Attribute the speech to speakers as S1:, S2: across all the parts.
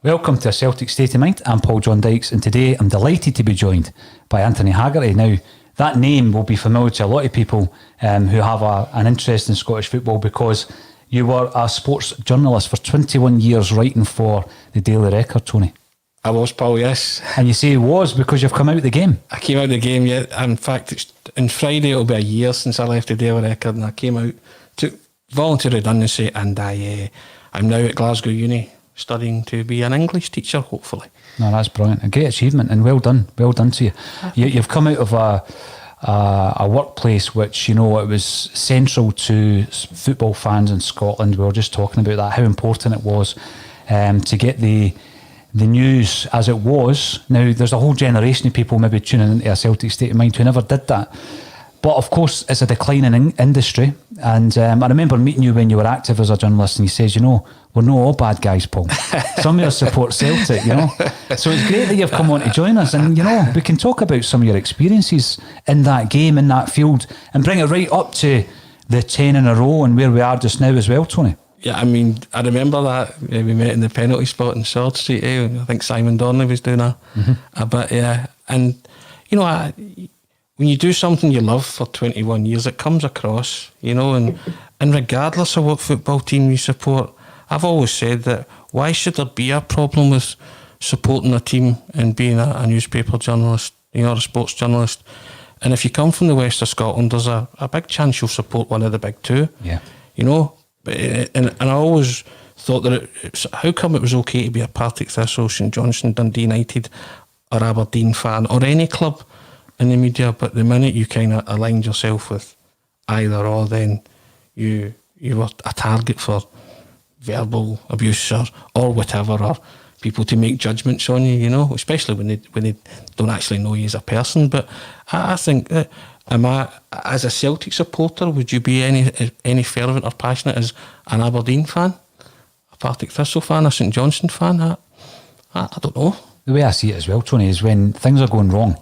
S1: Welcome to A Celtic State of Mind. I'm Paul John Dykes, and today I'm delighted to be joined by Anthony Haggerty. Now, that name will be familiar to a lot of people who have an interest in Scottish football, because you were a sports journalist for 21 years writing for the Daily Record, Tony.
S2: I was, Paul, yes.
S1: And you say it was because you've come out of the game.
S2: I came out of the game, yeah. In fact, on Friday it'll be a year since I left the Daily Record, and I came out, took voluntary redundancy, and I'm now at Glasgow Uni studying to be an English teacher, hopefully.
S1: No, that's brilliant. A great achievement, and well done to you. You've come out of a workplace which, you know, it was central to football fans in Scotland. We were just talking about that, how important it was to get the news as it was. Now, there's a whole generation of people maybe tuning into A Celtic State of Mind who never did that. But of course, it's a declining industry. And I remember meeting you when you were active as a journalist, and you says, you know, we're not all bad guys, Paul. Some of us support Celtic, you know. So it's great that you've come on to join us. And, you know, we can talk about some of your experiences in that game, in that field, and bring it right up to the 10 in a row and where we are just now as well, Tony.
S2: Yeah, I mean, I remember that. We met in the penalty spot in Sword Street. I think Simon Donnelly was doing a bit, yeah. And, you know, when you do something you love for 21 years, it comes across, you know, and regardless of what football team you support, I've always said that why should there be a problem with supporting a team and being a newspaper journalist, you know, or a sports journalist? And if you come from the west of Scotland, there's a big chance you'll support one of the big two,
S1: yeah.
S2: You know. And I always thought that how come it was okay to be a Partick Thistle, St Johnstone, Dundee United or Aberdeen fan or any club in the media, but the minute you kind of aligned yourself with either or, then you were a target for verbal abuse or whatever, or people to make judgments on you, you know, especially when they don't actually know you as a person. But I think that, as a Celtic supporter, would you be any fervent or passionate as an Aberdeen fan, a Partick Thistle fan, a St Johnstone fan? I don't know.
S1: The way I see it as well, Tony, is when things are going wrong,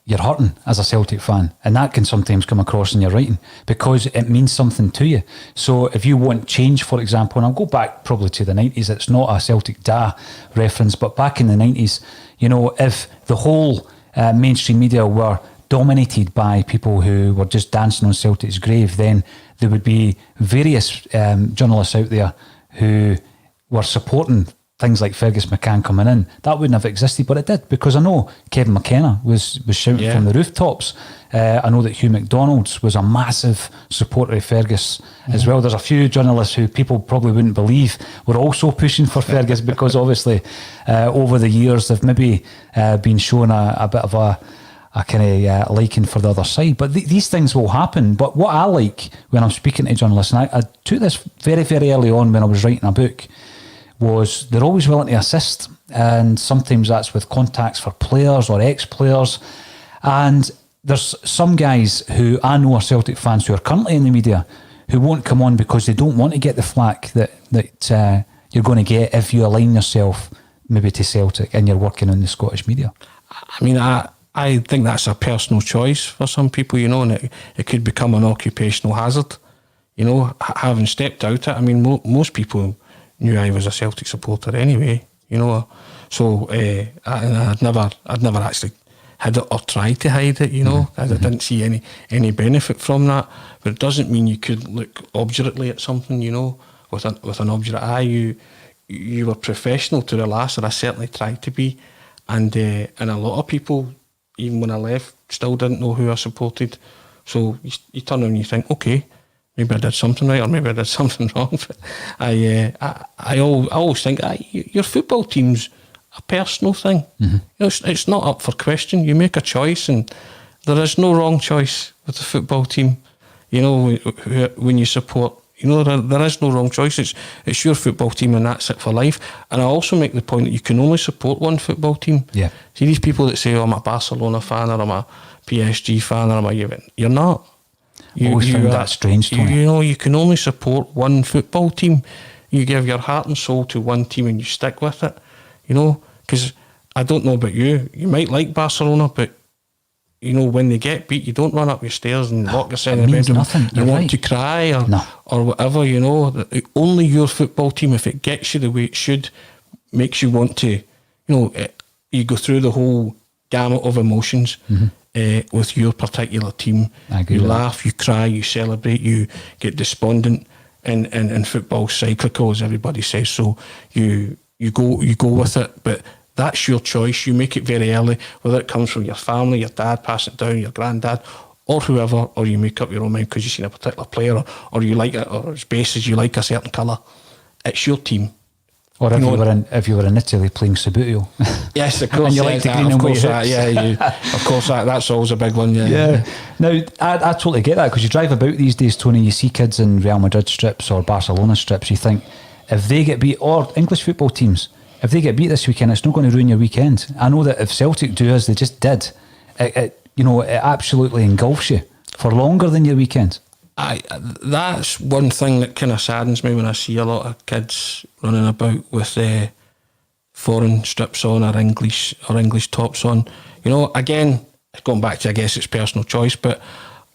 S1: you're hurting as a Celtic fan, and that can sometimes come across in your writing because it means something to you. So if you want change, for example, and I'll go back probably to the 90s, it's not a Celtic Da reference, but back in the 90s, you know, if the whole mainstream media were dominated by people who were just dancing on Celtic's grave, then there would be various journalists out there who were supporting things like Fergus McCann coming in. That wouldn't have existed, but it did, because I know Kevin McKenna was shouting from the rooftops. I know that Hugh McDonald was a massive supporter of Fergus as well. There's a few journalists who people probably wouldn't believe were also pushing for Fergus because obviously over the years they've maybe been shown a bit of a kind of liking for the other side. But these things will happen. But what I like when I'm speaking to journalists, and I took this very, very early on when I was writing a book, was they're always willing to assist, and sometimes that's with contacts for players or ex-players. And there's some guys who I know are Celtic fans who are currently in the media who won't come on because they don't want to get the flack that you're going to get if you align yourself maybe to Celtic and you're working in the Scottish media.
S2: I mean, I think that's a personal choice for some people, you know, and it could become an occupational hazard, you know, having stepped out it. I mean, most people knew I was a Celtic supporter anyway, you know, so I'd never actually hid it or tried to hide it, you know, as I didn't see any benefit from that. But it doesn't mean you could look obdurately at something, you know, with an obdurate eye. You were professional to the last, and I certainly tried to be, and a lot of people, even when I left, still didn't know who I supported. So you turn around and you think, okay, maybe I did something right, or maybe I did something wrong. But I always think your football team's a personal thing. You know, it's not up for question. You make a choice, and there is no wrong choice with the football team. You know, when you support, you know, there is no wrong choice. It's your football team, and that's it for life. And I also make the point that you can only support one football team.
S1: Yeah.
S2: See these people that say, "Oh, I'm a Barcelona fan," or "I'm a PSG fan," or "I'm a Juventus." You're not.
S1: Always found that strange, Tony.
S2: You know, you can only support one football team. You give your heart and soul to one team, and you stick with it. You know, because I don't know about you. You might like Barcelona, but you know, when they get beat, you don't run up your stairs and lock yourself in the bedroom. You want to cry or whatever, you know. Only your football team, if it gets you the way it should, makes you want to, you go through the whole gamut of emotions with your particular team. You laugh, you cry, you celebrate, you get despondent, and football's cyclical, as everybody says. So you go with it, but that's your choice. You make it very early, whether it comes from your family, your dad passing it down, your granddad, or whoever, or you make up your own mind because you've seen a particular player, or you like it, or it's basis you like a certain colour. It's your team.
S1: Or if you were in Italy playing Subutio.
S2: Yes, of course.
S1: And you like the green and white hoops.
S2: Of course, that's always a big one.
S1: Yeah. Now, I totally get that, because you drive about these days, Tony, you see kids in Real Madrid strips or Barcelona strips, you think, if they get beat, or English football teams, if they get beat this weekend, it's not going to ruin your weekend. I know that if Celtic do as they just did, it absolutely engulfs you for longer than your weekend.
S2: That's one thing that kind of saddens me when I see a lot of kids running about with foreign strips on or English tops on. Again, going back to, I guess it's personal choice, but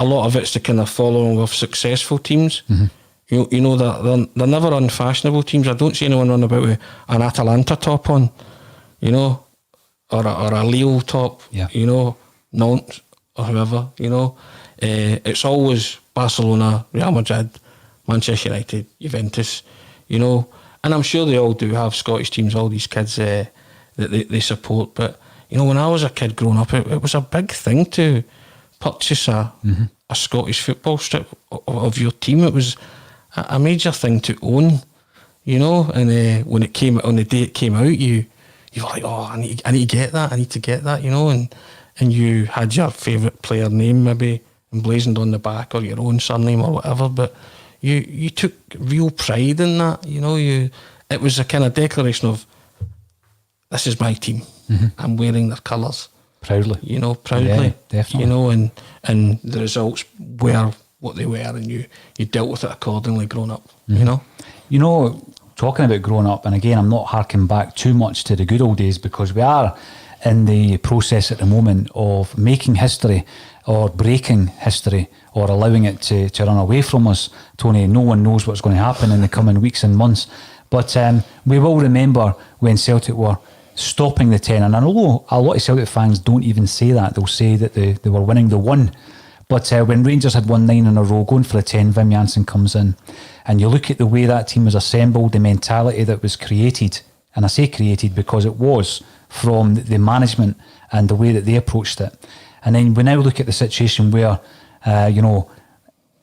S2: a lot of it's the kind of following of successful teams. Mm-hmm. They're never unfashionable teams. I don't see anyone run about with an Atalanta top on, or a Lille top, Nantes or whoever, It's always Barcelona, Real Madrid, Manchester United, Juventus, and I'm sure they all do have Scottish teams, all these kids that they support. But, when I was a kid growing up, it was a big thing to purchase a Scottish football strip of your team. It was a major thing to own, and when it came, on the day it came out, you were like, oh, I need to get that, and you had your favourite player name maybe emblazoned on the back, or your own surname or whatever, but you took real pride in that. It was a kind of declaration of, this is my team. Mm-hmm. I'm wearing their colours
S1: proudly.
S2: Proudly.
S1: Yeah, definitely.
S2: And the results were what they were, and you dealt with it accordingly growing up.
S1: Mm-hmm. Talking about growing up, and again, I'm not harking back too much to the good old days, because we are in the process at the moment of making history, or breaking history, or allowing it to run away from us. Tony, no one knows what's going to happen in the coming weeks and months, but we will remember when Celtic were stopping the 10, and I know a lot of Celtic fans don't even say that. They'll say that they were winning the 1, but when Rangers had won 9 in a row, going for the 10, Wim Jansen comes in, and you look at the way that team was assembled, the mentality that was created, and I say created because it was from the management and the way that they approached it. And then we now look at the situation where,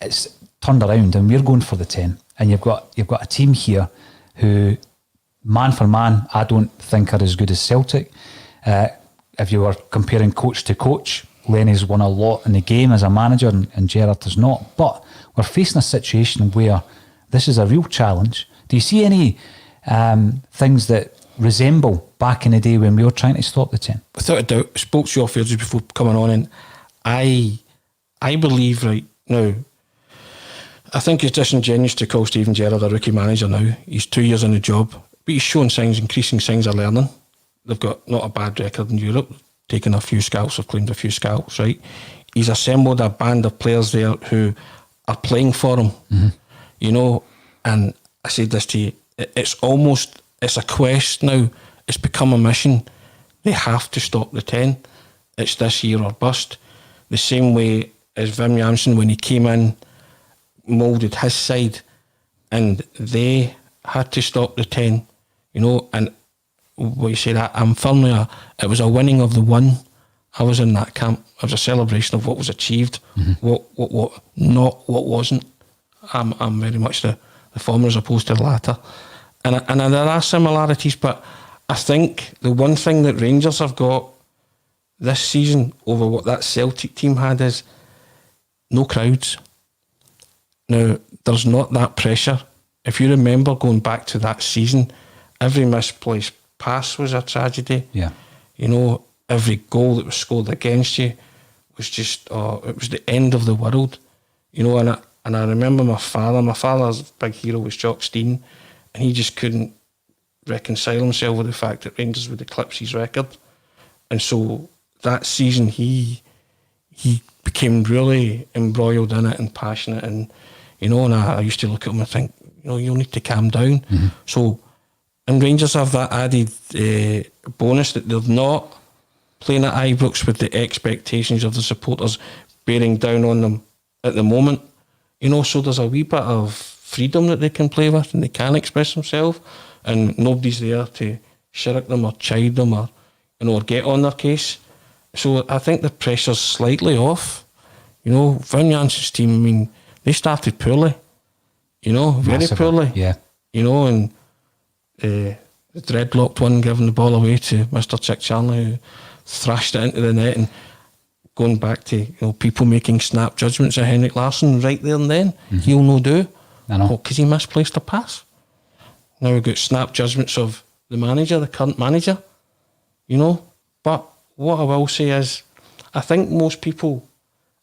S1: it's turned around and we're going for the 10. And you've got a team here who, man for man, I don't think are as good as Celtic. If you were comparing coach to coach, Lenny's won a lot in the game as a manager, and Gerrard has not. But we're facing a situation where this is a real challenge. Do you see any things that resemble back in the day when we were trying to stop the 10?
S2: Without a doubt. I spoke to you off just before coming on, and I believe right now, I think it's disingenuous to call Steven Gerrard a rookie manager now. He's 2 years on the job, but he's showing increasing signs of learning. They've got not a bad record in Europe, taken a few scouts, have claimed a few scouts, right? He's assembled a band of players there who are playing for him, and I said this to you, it's a quest now. It's become a mission. They have to stop the 10. It's this year or bust. The same way as Wim Jansen, when he came in, moulded his side, and they had to stop the 10, and what you say, that I'm firmly it was a winning of the 1. I was in that camp. It was a celebration of what was achieved, what not what wasn't. I'm very much the former as opposed to the latter. And there are similarities, but I think the one thing that Rangers have got this season over what that Celtic team had is no crowds. Now, there's not that pressure. If you remember going back to that season, every misplaced pass was a tragedy.
S1: Yeah.
S2: Every goal that was scored against you was just, it was the end of the world. And I remember my father's big hero was Jock Stein, and he just couldn't reconcile himself with the fact that Rangers would eclipse his record. And so that season he became really embroiled in it and passionate, and and I used to look at him and think, you'll need to calm down. Mm-hmm. So And Rangers have that added bonus that they're not playing at Ibrox with the expectations of the supporters bearing down on them at the moment. You know, so there's a wee bit of freedom that they can play with and they can express themselves, and nobody's there to shirk them or chide them or, you know, or get on their case. So I think the pressure's slightly off. You know, Van Jansen's team, I mean, they started poorly. You know, very
S1: Massively,
S2: poorly.
S1: yeah.
S2: You know, and the dreadlocked one giving the ball away to Mr. Chick Charnley, who thrashed it into the net, and going back to, you know, people making snap judgments of Henrik Larsson right there and then. He'll no do.
S1: I know.
S2: Because he misplaced a pass. Now we've got snap judgments of the manager, the current manager, you know. But what I will say is, I think most people,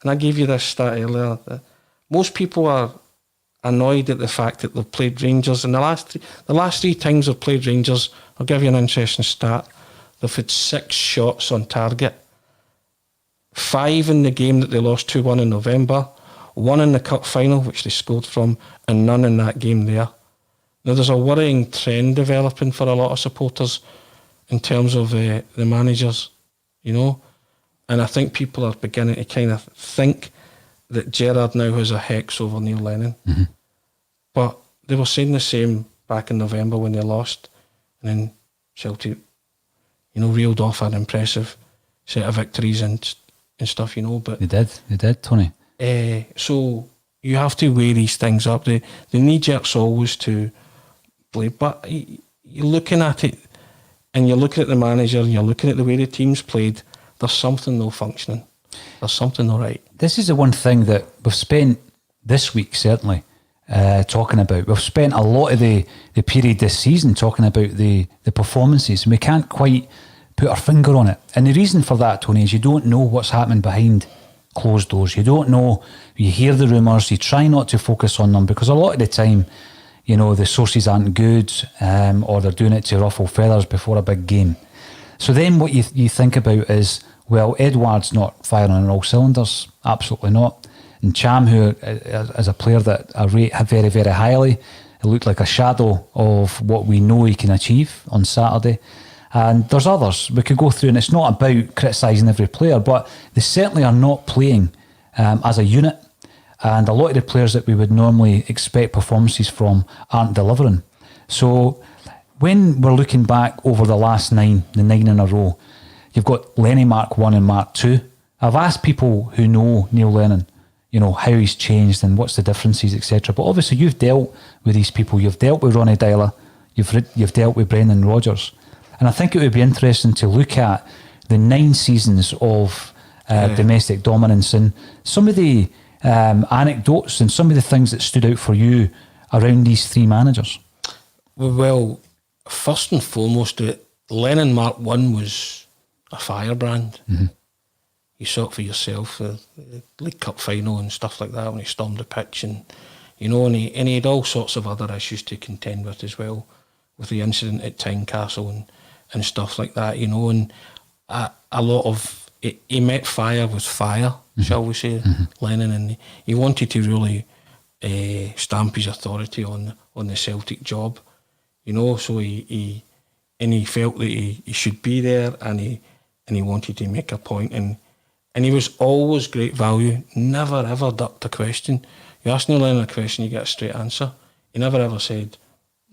S2: and I gave you this stat earlier, most people are annoyed at the fact that they've played Rangers in the last three times they've played Rangers. I'll give you an interesting stat. They've had 6 shots on target. 5 in the game that they lost 2-1 in November, 1 in the cup final, which they scored from, and none in that game there. Now, there's a worrying trend developing for a lot of supporters in terms of the managers, you know. And I think people are beginning to kind of think that Gerrard now has a hex over Neil Lennon. But they were saying the same back in November when they lost. And then Celtic, you know, reeled off an impressive set of victories and stuff, you know. But
S1: They did, Tony.
S2: so you have to weigh these things up. The knee-jerk's always to play. But you're looking at it, and you're looking at the manager, and you're looking at the way the team's played. There's something no functioning. There's something not right.
S1: This is the one thing that we've spent this week, certainly, talking about. We've spent a lot of the period this season talking about the performances, and we can't quite put our finger on it. And the reason for that, Tony, is you don't know what's happening behind closed doors. You don't know. You hear the rumours. You try not to focus on them, because a lot of the time, you know, the sources aren't good, or they're doing it to ruffle feathers before a big game. So then what you think about is, well, Edouard's not firing on all cylinders. Absolutely not. And Cham, who is a player that I rate very, very highly, it looked like a shadow of what we know he can achieve on Saturday. And there's others we could go through, and it's not about criticising every player, but they certainly are not playing as a unit. And a lot of the players that we would normally expect performances from aren't delivering. So when we're looking back over the last 9 in a row, you've got Lenny Mark 1 and Mark 2. I've asked people who know Neil Lennon, you know, how he's changed and what's the differences, etc. But obviously you've dealt with these people. You've dealt with Ronnie Dyler. You've dealt with Brendan Rodgers. And I think it would be interesting to look at the 9 seasons of domestic dominance and some of the anecdotes and some of the things that stood out for you around these 3 managers.
S2: Well, first and foremost, Lennon Mark 1 was a firebrand. You saw it for yourself, the League Cup final and stuff like that, when he stormed the pitch, and you know, and he had all sorts of other issues to contend with as well, with the incident at Tynecastle and stuff like that, you know, and a lot of he met fire with fire, shall we say, Lennon, and he wanted to really stamp his authority on the Celtic job, you know. So he felt that he should be there, and he wanted to make a point, and he was always great value. Never ever ducked a question. You ask Neil Lennon a question, you get a straight answer. He never ever said,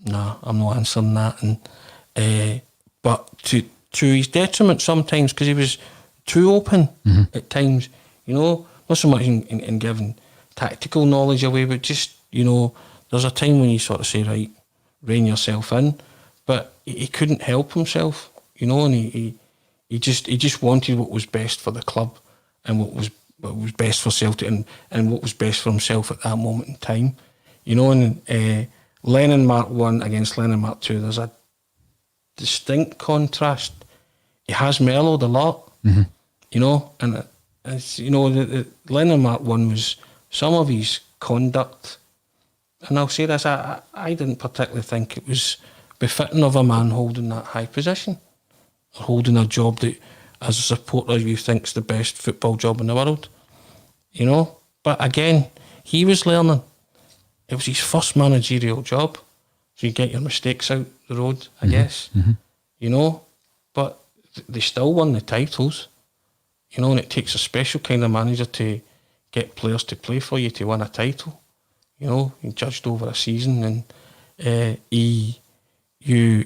S2: "Nah, I'm not answering that." And but to his detriment sometimes, because he was too open at times. You know, not so much in giving tactical knowledge away, but just, you know, there's a time when you sort of say, right, rein yourself in. But he couldn't help himself, you know, and he just wanted what was best for the club and what was best for Celtic and what was best for himself at that moment in time, you know. And Lennon Mark 1 against Lennon Mark 2, there's a distinct contrast. He has mellowed a lot, you know, and it's, you know, the Lennon Mark 1 was some of his conduct, and I'll say this, I didn't particularly think it was befitting of a man holding that high position, or holding a job that, as a supporter, you think's the best football job in the world, you know. But again, he was learning. It was his first managerial job, so you get your mistakes out the road, I guess. You know, but they still won the titles. You know, and it takes a special kind of manager to get players to play for you to win a title. You know, he judged over a season, and you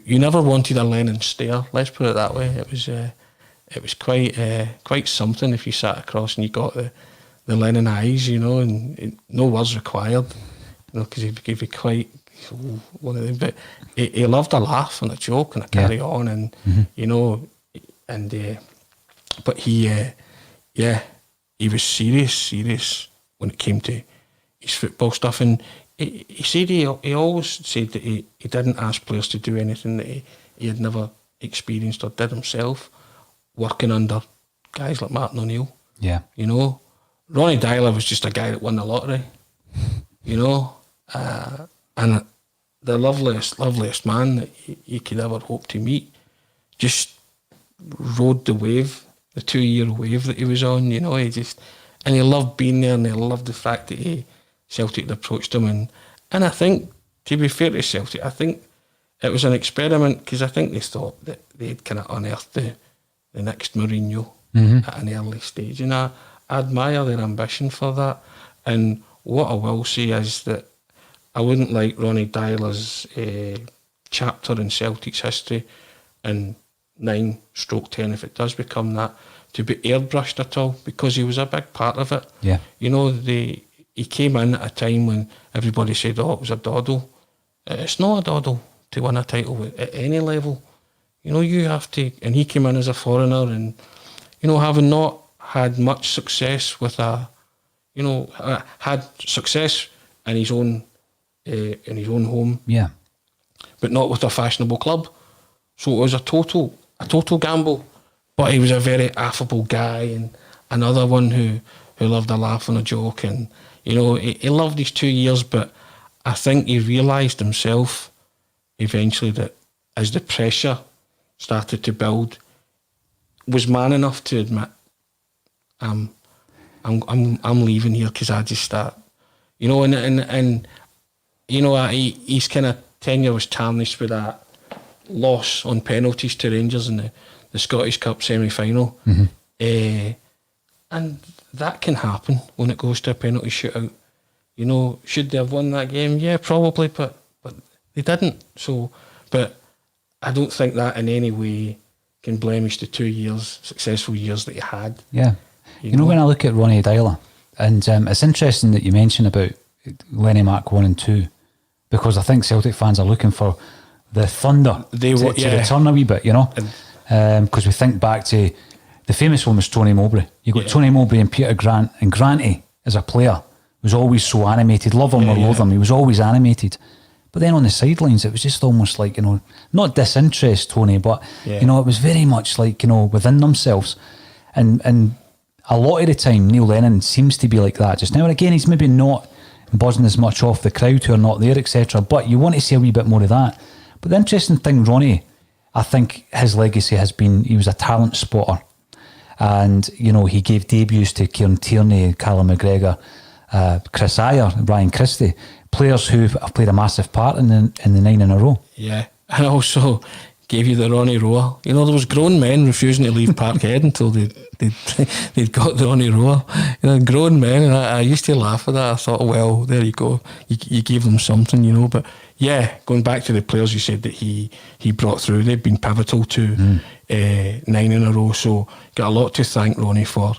S2: never wanted a Lennon stare. Let's put it that way. It was quite something if you sat across and you got the Lennon eyes, you know, and no words required, you know, because he'd be quite one of them. But he loved a laugh and a joke and a carry on, and you know, and but he was serious when it came to his football stuff, and he said he always said that he didn't ask players to do anything that he had never experienced or did himself, working under guys like Martin O'Neill. Yeah, you know, Ronnie Dyler was just a guy that won the lottery, you know, and the loveliest man that you could ever hope to meet. Just rode the wave, the 2-year wave that he was on, you know. And he loved being there, and he loved the fact that Celtic had approached him, and I think, to be fair to Celtic, I think it was an experiment, because I think they thought that they'd kind of unearthed the next Mourinho at an early stage, and I admire their ambition for that. And what I will say is that I wouldn't like Ronnie Dyler's chapter in Celtic's history in 9/10, if it does become that, to be airbrushed at all, because he was a big part of it. Yeah, you know, he came in at a time when everybody said, "Oh, it was a doddle." It's not a doddle to win a title at any level. You know, you have to. And he came in as a foreigner, and you know, having not had much success with had success in his own home. Yeah, but not with a fashionable club. So it was a total gamble. But he was a very affable guy, and another one who loved a laugh and a joke, and you know, he loved his 2 years. But I think he realised himself eventually that as the pressure started to build, was man enough to admit, I'm leaving here, because I just start, you know, and you know, his kind of tenure was tarnished with that loss on penalties to Rangers in the Scottish Cup semi-final. And that can happen when it goes to a penalty shootout. You know, should they have won that game? Yeah, probably, but they didn't. So, but I don't think that in any way can blemish the 2 years, successful years that he had. Yeah. You know, when I look at Ronnie Dyler, and it's interesting that you mention about Lenny Mac 1 and 2, because I think Celtic fans are looking for the thunder to return a wee bit, you know, because we think back to the famous one was Tony Mowbray. You got Tony Mowbray and Peter Grant, and Granty as a player was always so animated, love him or loathe him, he was always animated. But then on the sidelines, it was just almost like, you know, not disinterest, Tony, but you know, it was very much like, you know, within themselves. And a lot of the time, Neil Lennon seems to be like that just now. And again, he's maybe not buzzing as much off the crowd who are not there, etc. But you want to see a wee bit more of that. But the interesting thing, Ronnie, I think his legacy has been, he was a talent spotter. And, you know, he gave debuts to Kieran Tierney, Callum McGregor, Chris Ayer, Ryan Christie, players who have played a massive part in the 9 in a row. Yeah, and also gave you the Ronnie Roar. You know, there was grown men refusing to leave Parkhead until they'd got the Ronnie Roar. You know, grown men, and I used to laugh at that. I thought, well, there you go. You gave them something, you know. But yeah, going back to the players you said that he brought through, they've been pivotal to 9 in a row. So got a lot to thank Ronnie for.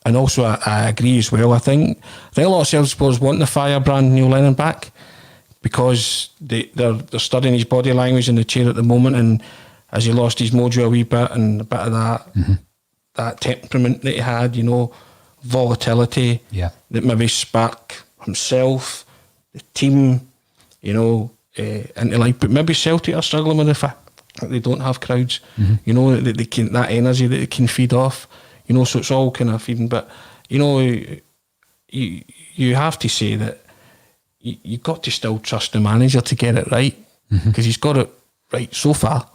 S2: And also, I agree as well. I think a lot of Celtic supporters want the firebrand Neil Lennon back, because they're studying his body language in the chair at the moment, and as he lost his mojo a wee bit, and a bit of that temperament that he had, you know, volatility that maybe spark himself, the team, you know, into life. But maybe Celtic are struggling with the fact that they don't have crowds, you know, that they can, that energy that they can feed off. You know, so it's all kind of feeding. But, you know, you have to say that you've got to still trust the manager to get it right, because he's got it right so far.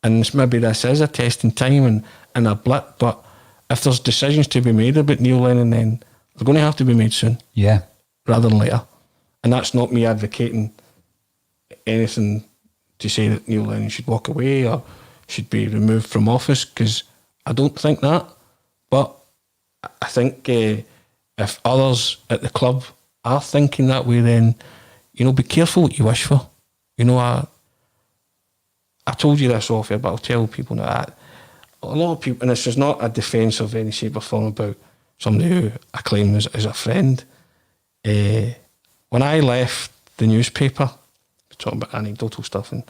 S2: And maybe this is a test in time and a blip, but if there's decisions to be made about Neil Lennon, then they're going to have to be made soon. Yeah. Rather than later. And that's not me advocating anything to say that Neil Lennon should walk away or should be removed from office, because I don't think that. But I think if others at the club are thinking that way, then, you know, be careful what you wish for. You know, I told you this off here, but I'll tell people that a lot of people, and this is not a defence of any shape or form about somebody who I claim is a friend. When I left the newspaper, talking about anecdotal stuff, and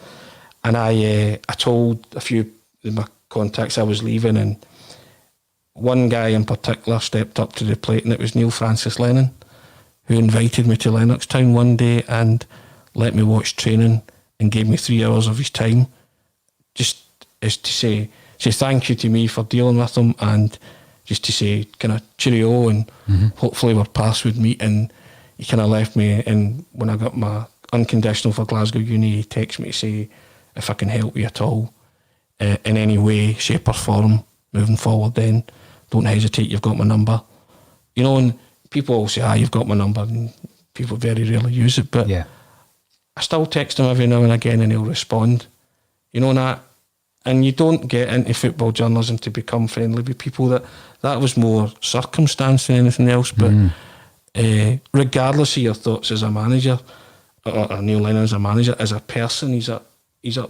S2: I told a few of my contacts I was leaving, and one guy in particular stepped up to the plate, and it was Neil Francis Lennon, who invited me to Lennoxtown one day and let me watch training and gave me 3 hours of his time, just as to say thank you to me for dealing with him, and just to say kind of cheerio, and hopefully our paths would meet. And he kind of left me, and when I got my unconditional for Glasgow Uni, he texted me to say if I can help you at all in any way, shape or form moving forward, then don't hesitate, you've got my number. You know, and people all say, you've got my number, and people very rarely use it, but
S1: yeah.
S2: I still text him every now and again, and he'll respond. You know, and you don't get into football journalism to become friendly with people. That was more circumstance than anything else. But regardless of your thoughts as a manager, or Neil Lennon as a manager, as a person, he's up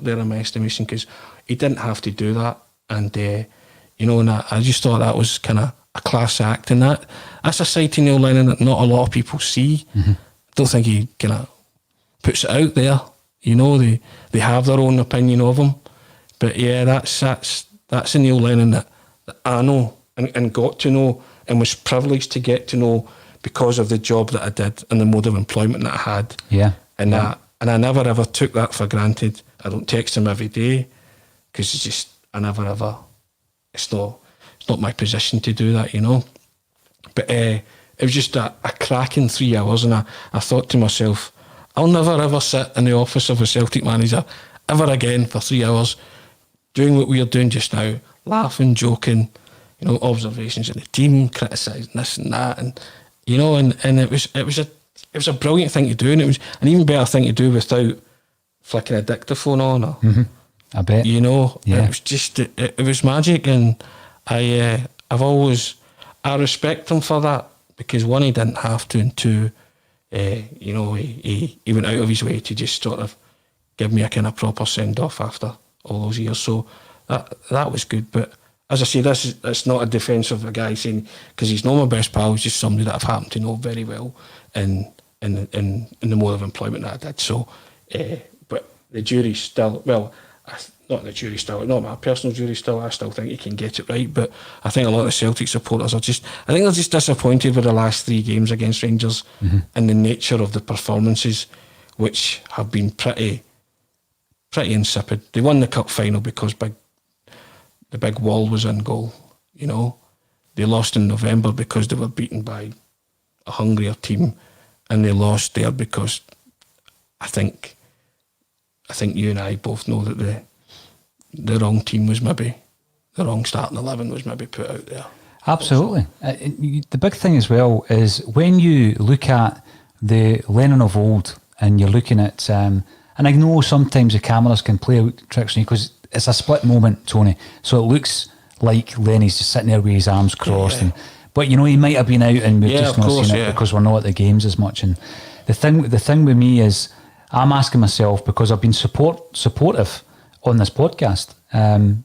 S2: there in my estimation, because he didn't have to do that. And you know, and I just thought that was kind of a class act, and that's a side to Neil Lennon that not a lot of people see. I don't think he kind of puts it out there. You know, they have their own opinion of him, but yeah, that's a Neil Lennon that I know and got to know, and was privileged to get to know because of the job that I did and the mode of employment that I had.
S1: Yeah,
S2: and I never ever took that for granted. I don't text him every day, because it's just I never ever. It's not my position to do that, you know. But it was just a cracking 3 hours, and I thought to myself, I'll never ever sit in the office of a Celtic manager ever again for 3 hours, doing what we are doing just now, laughing, joking, you know, observations of the team, criticising this and that, and you know, and it was a brilliant thing to do, and it was an even better thing to do without flicking a dictaphone on, or
S1: I bet,
S2: you know,
S1: yeah.
S2: It was just it was magic, and I respect him for that, because one, he didn't have to, and two, you know, he went out of his way to just sort of give me a kind of proper send off after all those years. So that was good. But as I say, it's not a defence of a guy saying, because he's not my best pal, he's just somebody that I've happened to know very well in the mode of employment that I did. So, but the jury's still, well, not the jury still, not my personal jury still, I still think he can get it right, but I think a lot of Celtic supporters are they're just disappointed with the last 3 games against Rangers and the nature of the performances, which have been pretty insipid. They won the cup final because the big wall was in goal, you know. They lost in November because they were beaten by a hungrier team, and they lost there because I think you and I both know that the wrong team was maybe, the wrong starting 11 was maybe put out there.
S1: Absolutely. The big thing as well is when you look at the Lennon of old, and you're looking at, and I know sometimes the cameras can play out tricks on you because it's a split moment, Tony. So it looks like Lenny's just sitting there with his arms crossed, but you know, he might have been out, and we've just not seen it because we're not at the games as much. And the thing with me is, I'm asking myself, because I've been supportive on this podcast,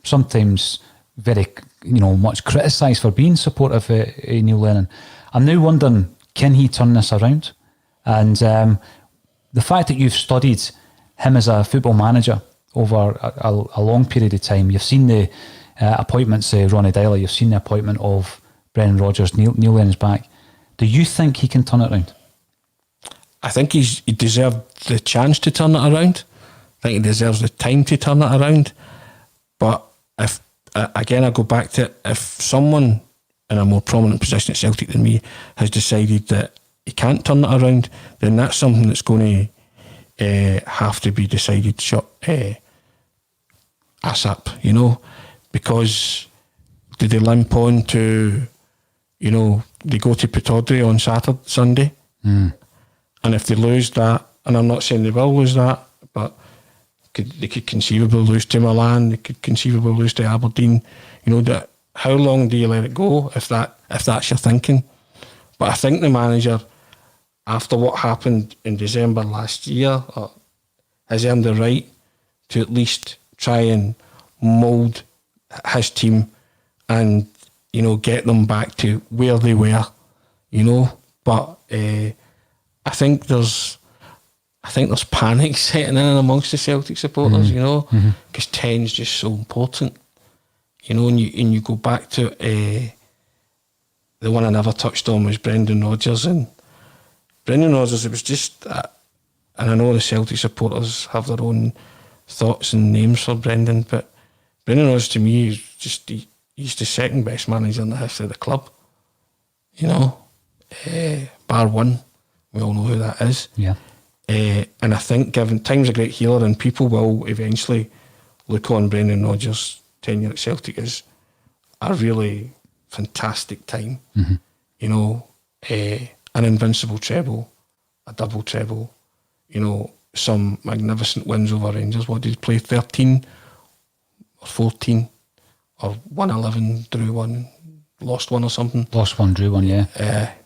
S1: sometimes very, you know, much criticised for being supportive of Neil Lennon. I'm now wondering, can he turn this around? And the fact that you've studied him as a football manager over a long period of time, you've seen the appointments of Ronnie Dyler, you've seen the appointment of Brendan Rodgers, Neil Lennon's back. Do you think he can turn it around?
S2: I think he deserved the chance to turn it around. I think he deserves the time to turn it around. But if, again, I go back to it, if someone in a more prominent position at Celtic than me has decided that he can't turn it around, then that's something that's going to have to be decided ASAP, you know, because did they limp on to, you know, they go to Pittodrie on Sunday, and if they lose that, and I'm not saying they will lose that, but they could conceivably lose to Milan, they could conceivably lose to Aberdeen. That how long do you let it go if that's your thinking? But I think the manager, after what happened in December last year, has earned the right to at least try and mould his team and get them back to where they were. But I think there's panic setting in amongst the Celtic supporters, because 10's just so important, and you go back to the one I never touched on was Brendan Rodgers, and Brendan Rodgers, it was just, and I know the Celtic supporters have their own thoughts and names for Brendan, but Brendan Rodgers to me is just, he's the second best manager in the history of the club, bar one, we all know who that is.
S1: Yeah.
S2: And I think given time's a great healer, and people will eventually look on Brendan Rodgers' tenure at Celtic as a really fantastic time. An invincible treble, a double treble, some magnificent wins over Rangers. What did he play, 13 or 14 or won 11, drew one, lost one or something?
S1: Lost one, drew one, yeah.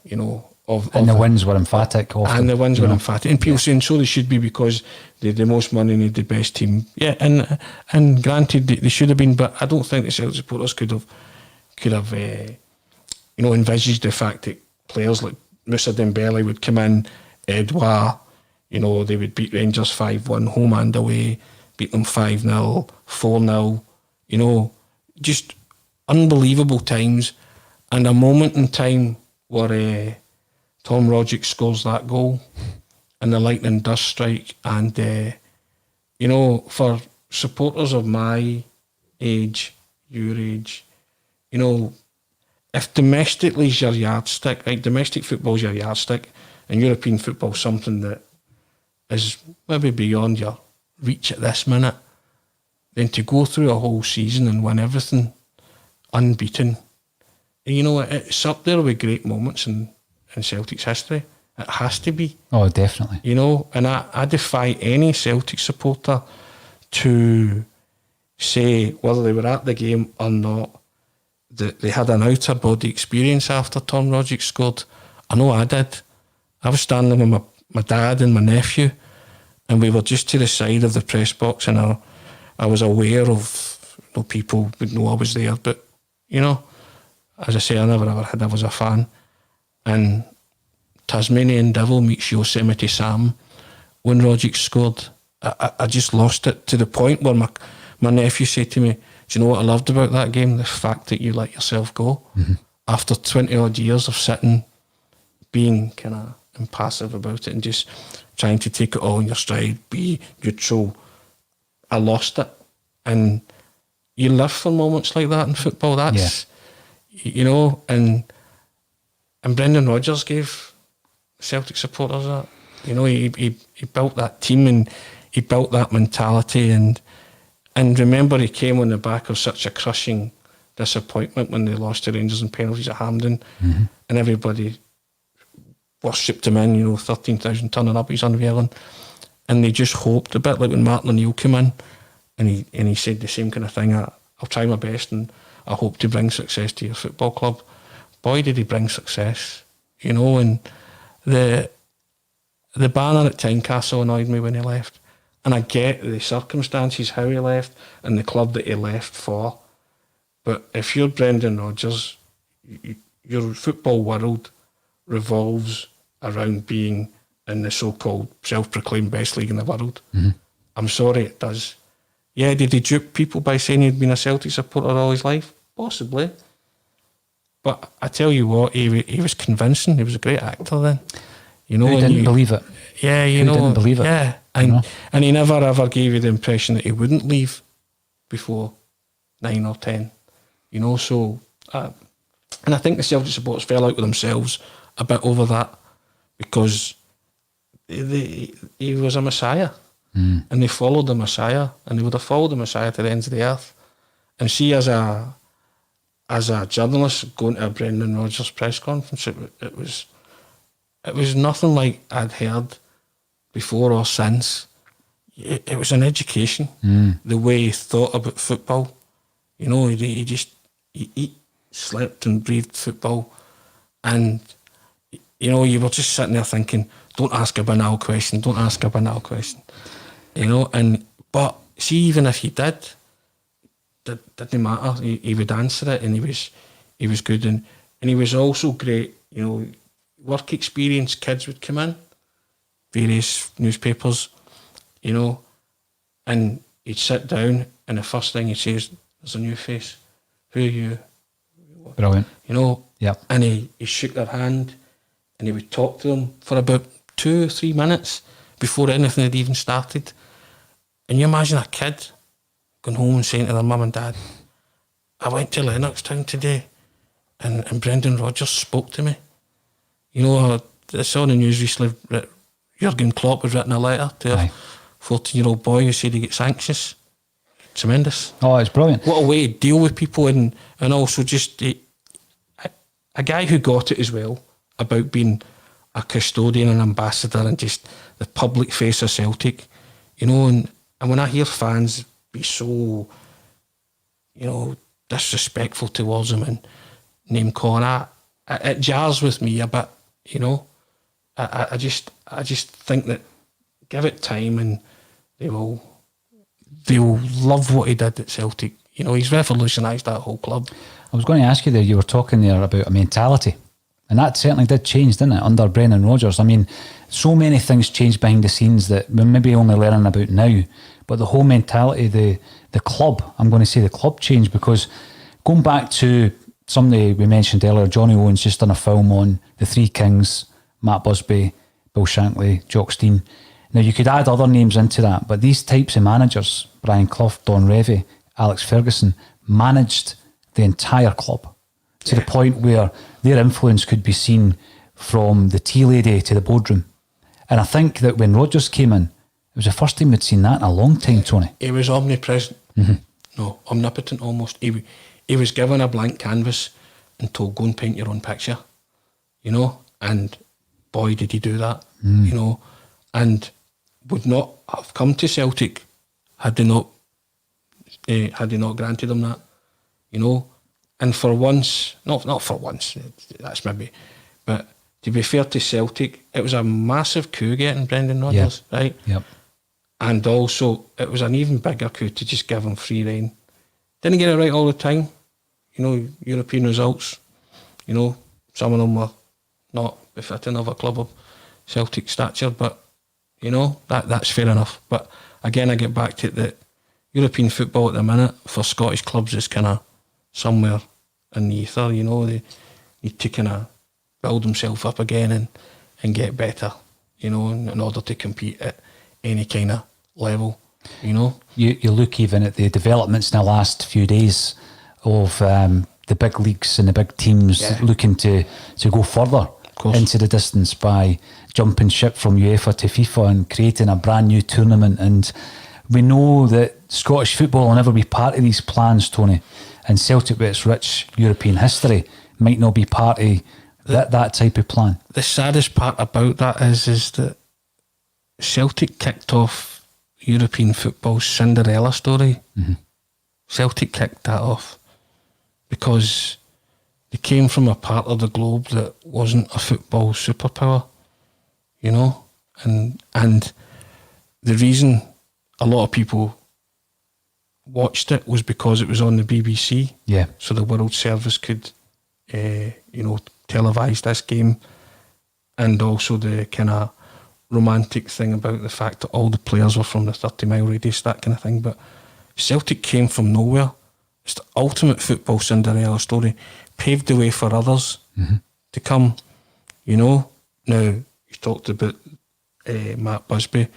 S2: And
S1: the wins were emphatic often.
S2: And the wins were emphatic. And people saying so they should be because they had the most money and they had the best team. Yeah, and granted they should have been, but I don't think the Celtic supporters could have envisaged the fact that players like Moussa Dembele would come in, Edouard, they would beat Rangers 5-1 home and away, beat them 5-0, 4-0, just unbelievable times, and a moment in time where Tom Rogic scores that goal and the lightning does strike, and for supporters of my age, your age, if domestically is your yardstick, right, domestic football's your yardstick, and European football's something that is maybe beyond your reach at this minute, then to go through a whole season and win everything unbeaten, it's up there with great moments in Celtic's history. It has to be.
S1: Oh, definitely.
S2: And I defy any Celtic supporter to say, whether they were at the game or not, that they had an outer body experience after Tom Rogic scored. I know I did. I was standing with my dad and my nephew, and we were just to the side of the press box, and I was aware of people would know I was there, but as I say, I never ever had. I was a fan. And Tasmanian Devil meets Yosemite Sam. When Rogic scored, I just lost it, to the point where my nephew said to me, do you know what I loved about that game? The fact that you let yourself go. After 20 odd years of sitting, being kind of impassive about it and just trying to take it all in your stride, be neutral, I lost it. And you live for moments like that in football. That's, and Brendan Rodgers gave Celtic supporters that. He built that team and he built that mentality, and remember, he came on the back of such a crushing disappointment when they lost to Rangers in penalties at Hampden, and everybody worshipped him in, 13,000 turning up, he's unveiling, and they just hoped, a bit like when Martin O'Neill came in, and he said the same kind of thing, I'll try my best and I hope to bring success to your football club. Boy, did he bring success, and the banner at Tynecastle annoyed me when he left. And I get the circumstances, how he left, and the club that he left for. But if you're Brendan Rodgers, your football world revolves around being in the so-called self-proclaimed best league in the world. I'm sorry, it does. Yeah, did he dupe people by saying he'd been a Celtic supporter all his life? Possibly. But I tell you what, he was convincing. He was a great actor then.
S1: Who didn't believe it?
S2: Yeah,
S1: Who didn't believe it?
S2: Yeah, and he never ever gave you the impression that he wouldn't leave before 9 or 10. So and I think the Celtic supporters fell out with themselves a bit over that, because he was a messiah, and they followed the messiah, and they would have followed the messiah to the ends of the earth. And see, as a journalist going to a Brendan Rodgers press conference, it was nothing like I'd heard before or since. it was an education. The way he thought about football, you know, he just he slept and breathed football, and you know, you were just sitting there thinking, don't ask a banal question, don't ask a banal question, you know. And but see, even if he did, that didn't matter. He would answer it, and he was good, and he was also great. You know, work experience kids would come in, various newspapers, you know, and he'd sit down, and the first thing he'd say is, "There's a new face. Who are you?"
S1: Brilliant.
S2: You know.
S1: Yep.
S2: And he shook their hand, and he would talk to them for about 2 or 3 minutes before anything had even started. And you imagine a kid going home and saying to their mum and dad, "I went to Lennoxtown today, and Brendan Rodgers spoke to me." You know, I saw in the news recently that Jurgen Klopp had written a letter to a 14-year-old boy who said he gets anxious. Tremendous.
S1: Oh, it's brilliant.
S2: What a way to deal with people, and also just a guy who got it as well about being a custodian and ambassador and just the public face of Celtic, you know. And when I hear fans be so, you know, disrespectful towards him and name calling, it jars with me a bit, you know. I just think that give it time and they'll love what he did at Celtic. You know, he's revolutionised that whole club.
S1: I was going to ask you there, you were talking there about a mentality, and that certainly did change, didn't it, under Brendan Rodgers? I mean, so many things changed behind the scenes that we're maybe only learning about now, but the whole mentality, the club, I'm going to say the club changed, because going back to somebody we mentioned earlier, Johnny Owens just done a film on the Three Kings, Matt Busby, Bill Shankly, Jock Stein. Now, you could add other names into that, but these types of managers, Brian Clough, Don Revie, Alex Ferguson, managed the entire club to the point where their influence could be seen from the tea lady to the boardroom. And I think that when Rodgers came in, it was the first time we'd seen that in a long time, Tony.
S2: He was omnipresent. No, omnipotent almost. He was given a blank canvas and told, go and paint your own picture, you know, and boy, did he do that, you know, and would not have come to Celtic had they not granted him that, you know. And for once, not for once, that's maybe, but to be fair to Celtic, it was a massive coup getting Brendan Rodgers, right?
S1: Yep.
S2: And also, it was an even bigger coup to just give him free rein. Didn't get it right all the time, you know. European results, you know, some of them were not befitting of a club of Celtic stature, but you know, that's fair enough. But again, I get back to it that European football at the minute for Scottish clubs is kind of somewhere in the ether, you know. They need to kind of build themselves up again and get better, you know, in order to compete at any kind of level, you know.
S1: You look even at the developments in the last few days of the big leagues and the big teams looking to go further into the distance by jumping ship from UEFA to FIFA and creating a brand new tournament. And we know that Scottish football will never be part of these plans, Tony. And Celtic, with its rich European history, might not be part of that type of plan.
S2: The saddest part about that is that Celtic kicked off European football's Cinderella story. Celtic kicked that off because they came from a part of the globe that wasn't a football superpower, you know, and the reason a lot of people watched it was because it was on the BBC.
S1: Yeah.
S2: So the World Service could, you know, televise this game, and also the kind of romantic thing about the fact that all the players were from the 30-mile radius, that kind of thing. But Celtic came from nowhere. It's the ultimate football Cinderella story, paved the way for others to come, you know. Now, you talked about Matt Busby.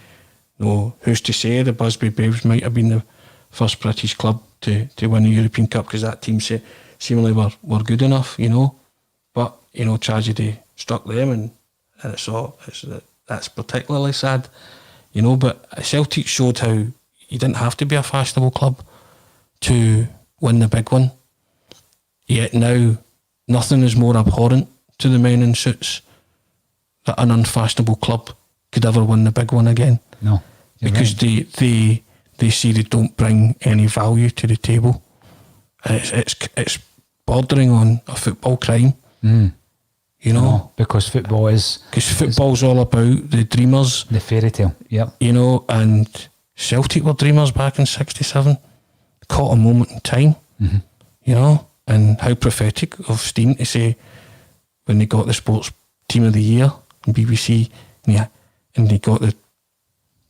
S2: No, who's to say the Busby Babes might have been the first British club to win the European Cup, because that team seemingly were good enough, you know. But, you know, tragedy struck them, and that's particularly sad, you know. But Celtic showed how you didn't have to be a fashionable club to win the big one. Yet now, nothing is more abhorrent to the men in suits that an unfashionable club could ever win the big one again.
S1: No.
S2: because they see they don't bring any value to the table. It's bordering on a football crime. You know,
S1: because
S2: football's all about the dreamers,
S1: the fairy tale. Yep.
S2: You know, and Celtic were dreamers back in '67. Caught a moment in time. You know, and how prophetic of Steen to say when they got the Sports Team of the Year in BBC, and they got the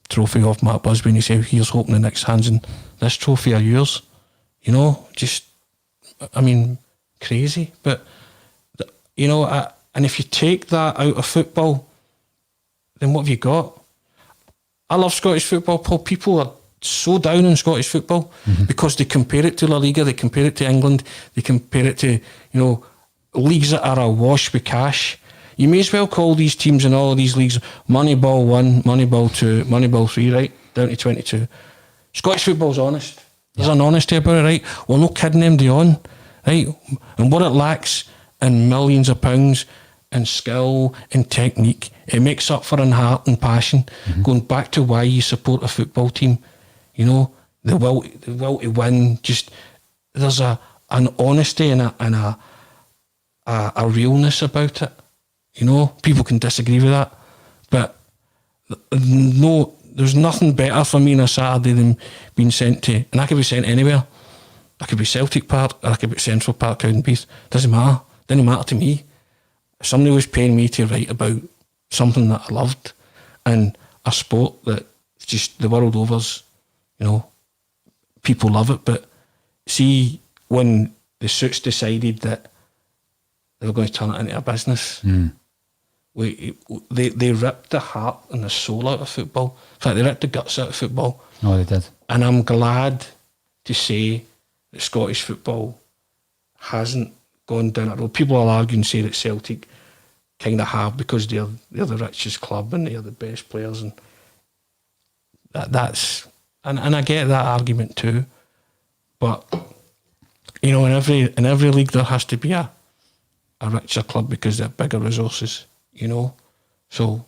S2: trophy off Mark Busby, and he said, "Here's hoping the next hands in this trophy are yours." You know, just, I mean, crazy. But, you know, and if you take that out of football, then what have you got? I love Scottish football, Paul. People are so down on Scottish football because they compare it to La Liga, they compare it to England, they compare it to, you know, leagues that are awash with cash. You may as well call these teams in all of these leagues Moneyball 1, Moneyball 2, Moneyball 3, right? Down to 22. Scottish football's honest. There's an honesty about it, right? We're not kidding MD on, right? And what it lacks in millions of pounds and skill and technique, it makes up for in heart and passion. Going back to why you support a football team, you know, the will to win. Just there's an honesty and a realness about it. You know, people can disagree with that, but no, there's nothing better for me on a Saturday than being sent to, and I could be sent anywhere. I could be Celtic Park, or I could be Central Park, Cowdenbeath. Doesn't matter. Didn't matter to me. If somebody was paying me to write about something that I loved and a sport that just the world over's, you know, people love it. But see, when the Suits decided that they were going to turn it into a business, they ripped the heart and the soul out of football. In fact, they ripped the guts out of football.
S1: No, they did.
S2: And I'm glad to say that Scottish football hasn't gone down that road. People will argue and say that Celtic kind of have, because they're the richest club and they're the best players, and that's and I get that argument too. But you know, in every league there has to be a richer club because they have bigger resources. You know, so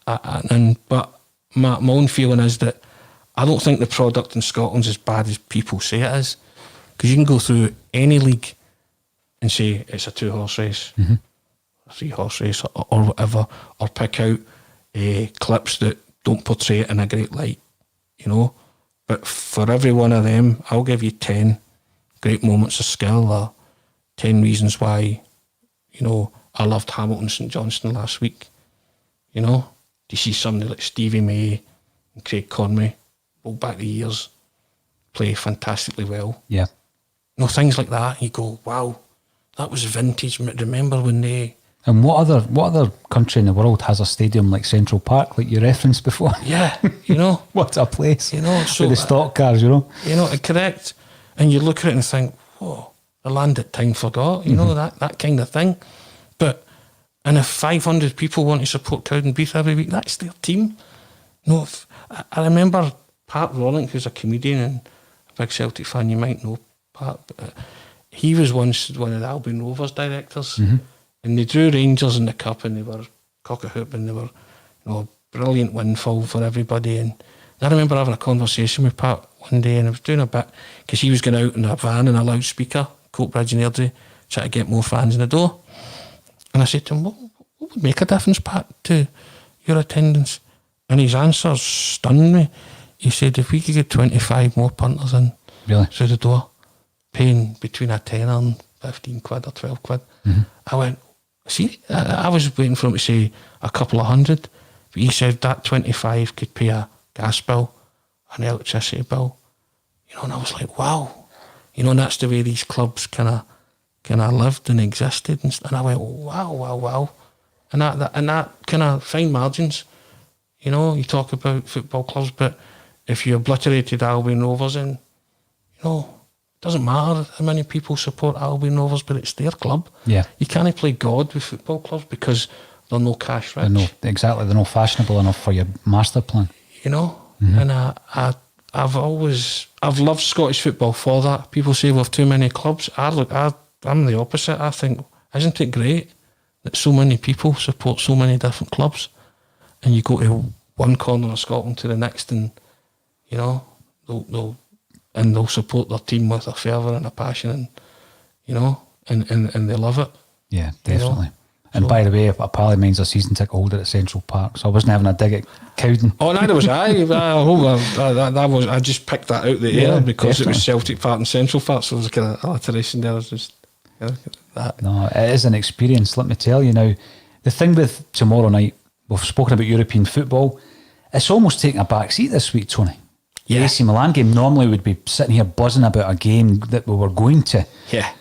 S2: but my own feeling is that I don't think the product in Scotland's as bad as people say it is, because you can go through any league and say it's a 2-horse race, a 3-horse race, or whatever, or pick out clips that don't portray it in a great light, you know. But for every one of them, I'll give you 10 great moments of skill, or 10 reasons why, you know, I loved Hamilton St Johnstone last week. You know, you see somebody like Stevie May and Craig Conway, go back the years, play fantastically well.
S1: Yeah.
S2: You know, things like that. You go, wow, that was vintage. Remember when they...
S1: And what other country in the world has a stadium like Central Park, like you referenced before?
S2: Yeah, you know.
S1: What a place.
S2: You know, so...
S1: with the stock cars, you know.
S2: You know, correct. And you look at it and think, whoa, the land that time forgot, you know, that kind of thing. But, and if 500 people want to support Cowdenbeath every week, that's their team. No, I remember Pat Rolling, who's a comedian and a big Celtic fan, you might know Pat, but he was once one of the Albion Rovers directors, and they drew Rangers in the cup, and they were cock-a-hoop, and they were, you know, a brilliant windfall for everybody. And I remember having a conversation with Pat one day, and I was doing a bit, because he was going out in a van and a loudspeaker, Coatbridge and Airdrie, trying to get more fans in the door. And I said to him, what would make a difference, Pat, to your attendance? And his answer stunned me. He said, if we could get 25 more punters in through the door, paying between a tenner and 15 quid or 12 quid. I went, see, I was waiting for him to say a couple of hundred, but he said that 25 could pay a gas bill, an electricity bill. You know, and I was like, wow. You know, and that's the way these clubs kind of lived and existed, and I went, wow, and that kind of fine margins. You know, you talk about football clubs, but if you obliterated Albion Rovers, and you know, it doesn't matter how many people support Albion Rovers, but it's their club. Yeah, you can't play God with football clubs because they're no cash rich.
S1: They're not fashionable enough for your master plan. You
S2: know, and I've loved Scottish football for that. People say we have too many clubs. I'm the opposite. I think, isn't it great that so many people support so many different clubs, and you go to one corner of Scotland to the next, and you know they'll support their team with a fervour and a passion, and you know, and they love it.
S1: Yeah, definitely.
S2: You know?
S1: And by the way, a pal of mine's a season ticket holder at Central Park, so I wasn't having a dig at Cowden.
S2: Oh, neither was I. I just picked that out the air because
S1: definitely.
S2: it was Celtic Park and Central Park, so there was kind of alliteration there. It was just that.
S1: No, it is an experience, let me tell you. Now, the thing with tomorrow night, we've spoken about European football, it's almost taking a back seat this week, Tony. The
S2: Yeah.
S1: AC Milan game, normally would be sitting here buzzing about a game that we were going to.
S2: Yeah.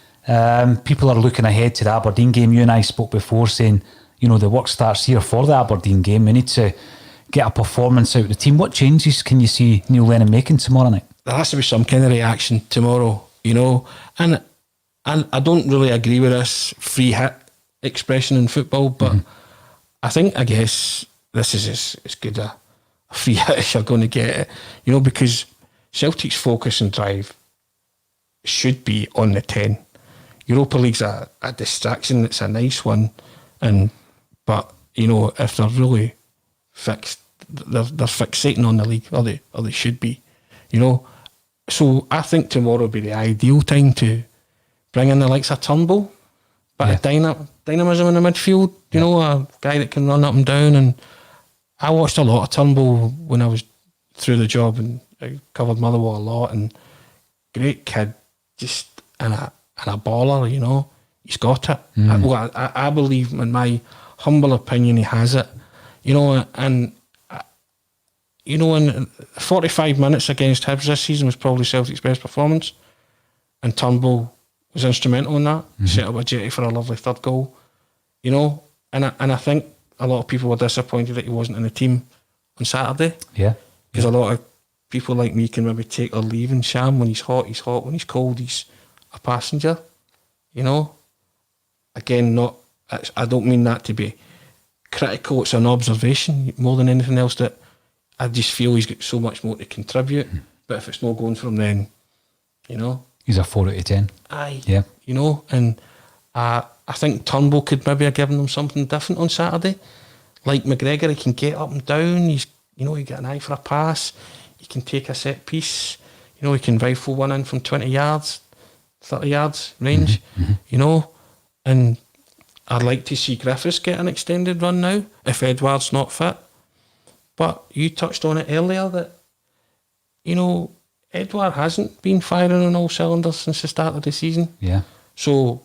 S1: People are looking ahead to the Aberdeen game. You and I spoke before saying, you know, the work starts here for the Aberdeen game. We need to get a performance out of the team. What changes can you see Neil Lennon making tomorrow night?
S2: There has to be some kind of reaction tomorrow, you know, and I don't really agree with this free hit expression in football, but I guess this is as good a free hit as you're going to get, you know, because Celtic's focus and drive should be on the 10. Europa League's a distraction. It's a nice one, but you know, if they're really fixed, they're fixating on the league, or they should be, you know. So I think tomorrow will be the ideal time to bring in the likes of Turnbull, but a dynamism in the midfield, you know, a guy that can run up and down. And I watched a lot of Turnbull when I was through the job, and I covered Motherwell a lot, and great kid, just and a baller, you know. He's got it. I believe, in my humble opinion, he has it, you know. And you know, in 45 minutes against Hibs this season was probably Celtic's best performance, and Turnbull was instrumental in that. Set up a jetty for a lovely third goal, you know. And I think a lot of people were disappointed that he wasn't in the team on Saturday.
S1: Yeah.
S2: Because a lot of people like me can maybe take or leave in Sham. When he's hot, he's hot. When he's cold, he's a passenger, you know. Again, I don't mean that to be critical. It's an observation more than anything else, that I just feel he's got so much more to contribute. But if it's not going for him, then, you know,
S1: He's a 4 out of 10.
S2: aye,
S1: Yeah.
S2: you know. And I think Turnbull could maybe have given them something different on Saturday. Like McGregor, he can get up and down. He's, you know, he got an eye for a pass. He can take a set piece. You know, he can rifle one in from 20 yards, 30 yards range, you know. And I'd like to see Griffiths get an extended run now, if Edouard's not fit. But you touched on it earlier that, you know, Edouard hasn't been firing on all cylinders since the start of the season.
S1: Yeah.
S2: So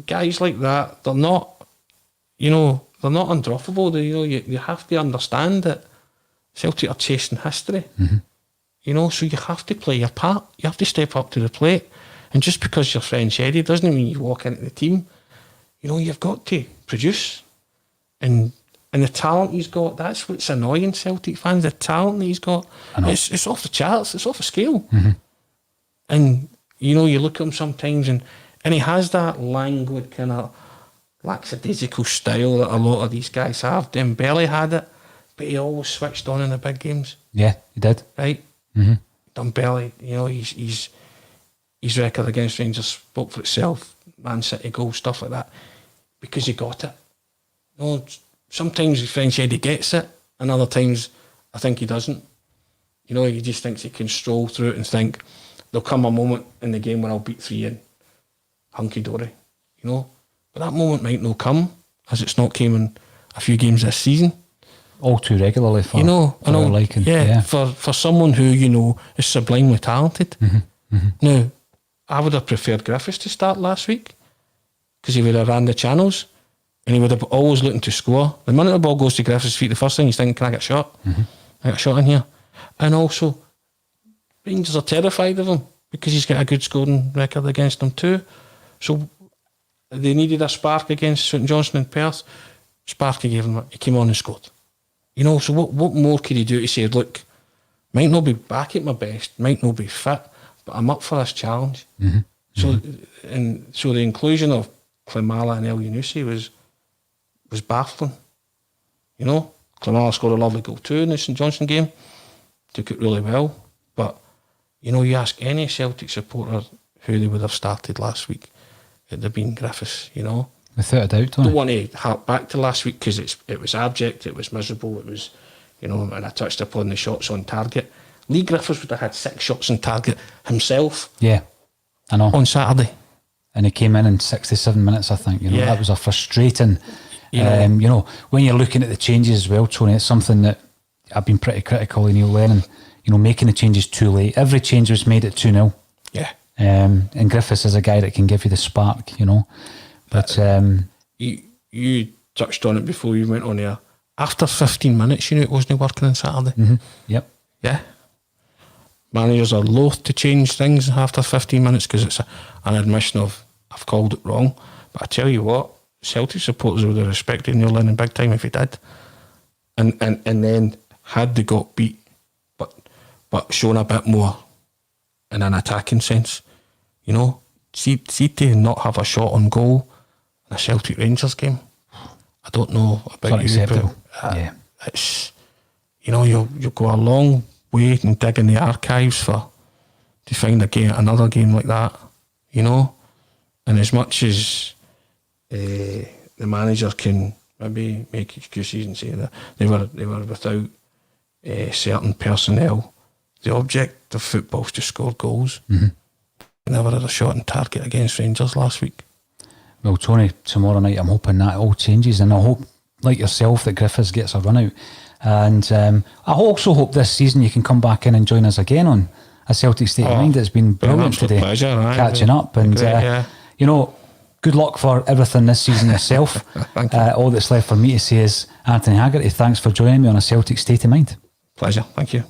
S2: guys like that, they're not, you know, they're not undroppable. You know, you have to understand that Celtic are chasing history. You know, so you have to play your part. You have to step up to the plate. And just because you're French Eddie doesn't mean you walk into the team. You know, you've got to produce. And the talent he's got, that's what's annoying Celtic fans, the talent that he's got. It's off the charts, it's off the scale. And, you know, you look at him sometimes and he has that languid kind of lackadaisical style that a lot of these guys have. Dembele had it, but he always switched on in the big games.
S1: Yeah, he did.
S2: Right? Dembele, you know, his record against Rangers spoke for itself. Man City goal, stuff like that, because he got it. You know, sometimes French Eddie gets it, and other times I think he doesn't. You know, he just thinks he can stroll through it and think there'll come a moment in the game where I'll beat 3 in. Hunky dory, you know. But that moment might not come, as it's not came in a few games this season.
S1: All too regularly for,
S2: you know,
S1: for our liking.
S2: Yeah, for someone who, you know, is sublimely talented. Now, I would have preferred Griffiths to start last week, because he would have ran the channels and he would have always looking to score. The minute the ball goes to Griffiths' feet, the first thing he's thinking, can I get a shot? I get a shot in here. And also, Rangers are terrified of him because he's got a good scoring record against them too. So they needed a spark against St Johnstone in Perth. Sparky gave him it. He came on and scored. You know, so what more could he do to say, look, might not be back at my best, might not be fit, but I'm up for this challenge. So the inclusion of Klimala and El Yunusi was baffling. You know, Klimala scored a lovely goal too in the St Johnstone game, took it really well. But, you know, you ask any Celtic supporter who they would have started last week, it'd have been Griffiths, you know.
S1: Without a doubt, Tony.
S2: Don't want to hark back to last week because it was abject, it was miserable, it was and I touched upon the shots on target. Lee Griffiths would have had 6 shots on target himself.
S1: Yeah, I know.
S2: On Saturday.
S1: And he came in 67 minutes, I think. Yeah. That was a frustrating... when you're looking at the changes as well, Tony, it's something that I've been pretty critical of Neil Lennon, making the changes too late. Every change was made at 2-0.
S2: Yeah.
S1: And Griffiths is a guy that can give you the spark, But
S2: you touched on it before you went on air. After 15 minutes, it wasn't working on Saturday.
S1: Mm-hmm. Yep.
S2: Yeah. Managers are loath to change things after 15 minutes because it's an admission of, I've called it wrong. But I tell you what, Celtic supporters would have respected Neil Lennon big time if he did. And then had they got beat, but shown a bit more in an attacking sense. See to not have a shot on goal in a Celtic Rangers game. I don't know about you, but it's, you'll go a long way and dig in the archives to find another game like that, And as much as the manager can maybe make excuses and say that they were without certain personnel, the object of football is to score goals.
S1: Mm-hmm.
S2: They never had a shot on target against Rangers last week.
S1: Well, Tony, tomorrow night I'm hoping that all changes, and I hope, like yourself, that Griffiths gets a run out. And I also hope this season you can come back in and join us again on a Celtic State of Mind. It's been brilliant today,
S2: pleasure,
S1: catching up. And, good luck for everything this season yourself. All that's left for me to say is, Anthony Haggerty, thanks for joining me on a Celtic State of Mind.
S2: Pleasure, thank you.